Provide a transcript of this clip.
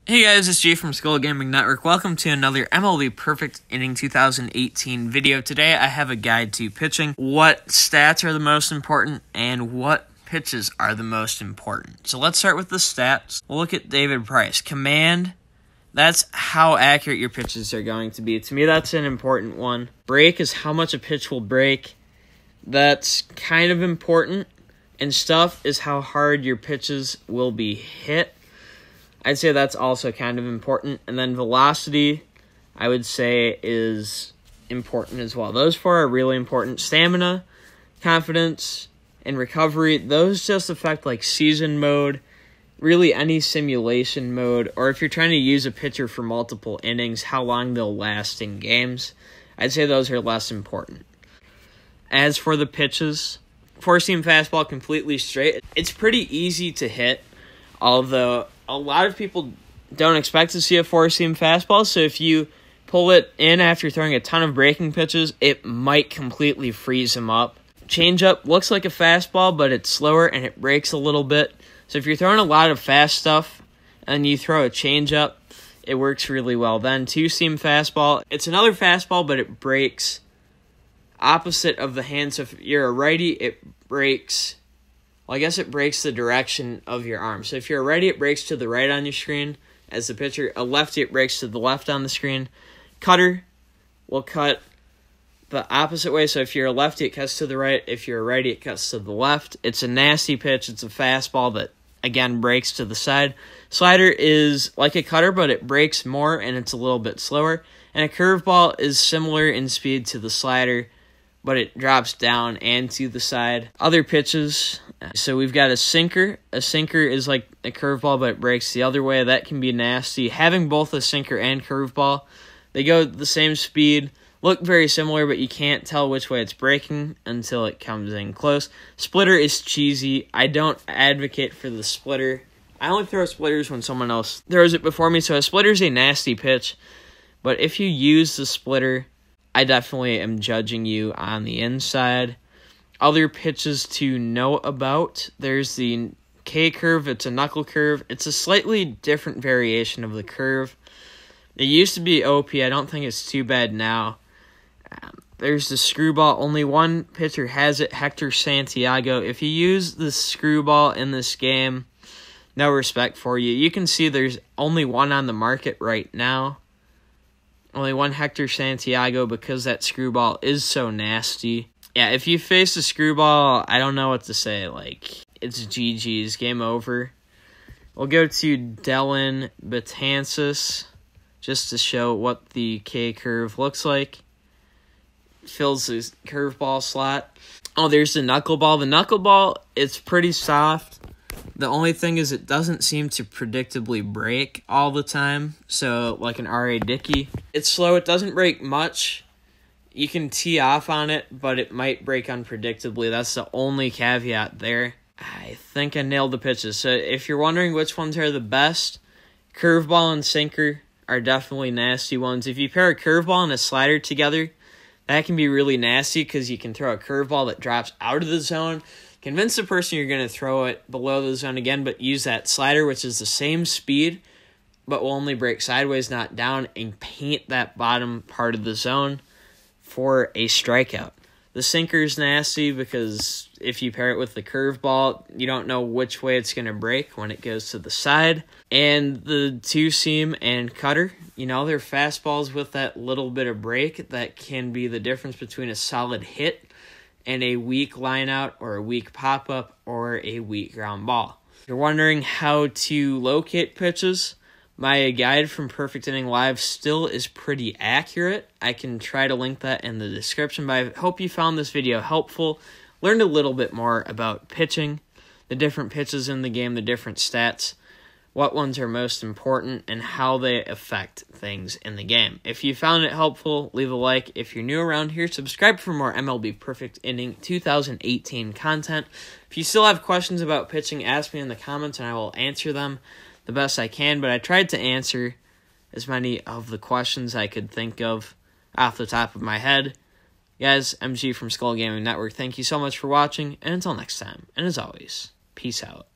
Hey guys, it's G from Skull Gaming Network. Welcome to another MLB Perfect Inning 2018 video. Today I have a guide to pitching, what stats are the most important, and what pitches are the most important. So let's start with the stats. We'll look at David Price. Command, that's how accurate your pitches are going to be. To me, that's an important one. Break is how much a pitch will break. That's kind of important. And stuff is how hard your pitches will be hit. I'd say that's also kind of important. And then velocity, I would say, is important as well. Those four are really important. Stamina, confidence, and recovery, those just affect like season mode, really any simulation mode, or if you're trying to use a pitcher for multiple innings, how long they'll last in games. I'd say those are less important. As for the pitches, four-seam fastball completely straight. It's pretty easy to hit, although a lot of people don't expect to see a four-seam fastball, so if you pull it in after throwing a ton of breaking pitches, it might completely freeze them up. Changeup looks like a fastball, but it's slower and it breaks a little bit. So if you're throwing a lot of fast stuff and you throw a changeup, it works really well. Then two-seam fastball, it's another fastball, but it breaks opposite of the hand. So if you're a righty, it breaks... Well, I guess it breaks the direction of your arm. So if you're a righty, it breaks to the right on your screen as the pitcher. A lefty, it breaks to the left on the screen. Cutter will cut the opposite way. So if you're a lefty, it cuts to the right. If you're a righty, it cuts to the left. It's a nasty pitch. It's a fastball that, again, breaks to the side. Slider is like a cutter, but it breaks more, and it's a little bit slower. And a curveball is similar in speed to the slider, but it drops down and to the side. Other pitches, so we've got a sinker. A sinker is like a curveball, but it breaks the other way. That can be nasty. Having both a sinker and curveball, they go the same speed, look very similar, but you can't tell which way it's breaking until it comes in close. Splitter is cheesy. I don't advocate for the splitter. I only throw splitters when someone else throws it before me, so a splitter is a nasty pitch. But if you use the splitter, I definitely am judging you on the inside. Other pitches to know about, there's the K curve. It's a knuckle curve. It's a slightly different variation of the curve. It used to be OP. I don't think it's too bad now. There's the screwball. Only one pitcher has it, Hector Santiago. If you use the screwball in this game, no respect for you. You can see there's only one on the market right now. Only one Hector Santiago because that screwball is so nasty. Yeah, if you face a screwball, I don't know what to say. Like, it's GG's, game over. We'll go to Dylan Betances just to show what the K curve looks like. Fills the curveball slot. Oh, there's the knuckleball. The knuckleball, it's pretty soft. The only thing is it doesn't seem to predictably break all the time. So, like an R.A. Dickey. It's slow. It doesn't break much. You can tee off on it, but it might break unpredictably. That's the only caveat there. I think I nailed the pitches. So, if you're wondering which ones are the best, curveball and sinker are definitely nasty ones. If you pair a curveball and a slider together, that can be really nasty because you can throw a curveball that drops out of the zone, convince the person you're going to throw it below the zone again, but use that slider, which is the same speed, but will only break sideways, not down, and paint that bottom part of the zone for a strikeout. The sinker is nasty because if you pair it with the curveball, you don't know which way it's going to break when it goes to the side. And the two-seam and cutter, you know, they're fastballs with that little bit of break that can be the difference between a solid hit and a weak line-out or a weak pop-up or a weak ground ball. If you're wondering how to locate pitches, my guide from Perfect Inning Live still is pretty accurate. I can try to link that in the description, but I hope you found this video helpful, learned a little bit more about pitching, the different pitches in the game, the different stats, what ones are most important, and how they affect things in the game. If you found it helpful, leave a like. If you're new around here, subscribe for more MLB Perfect Inning 2018 content. If you still have questions about pitching, ask me in the comments and I will answer them the best I can, but I tried to answer as many of the questions I could think of off the top of my head. Guys, MG from Skull Gaming Network, thank you so much for watching, and until next time, and as always, peace out.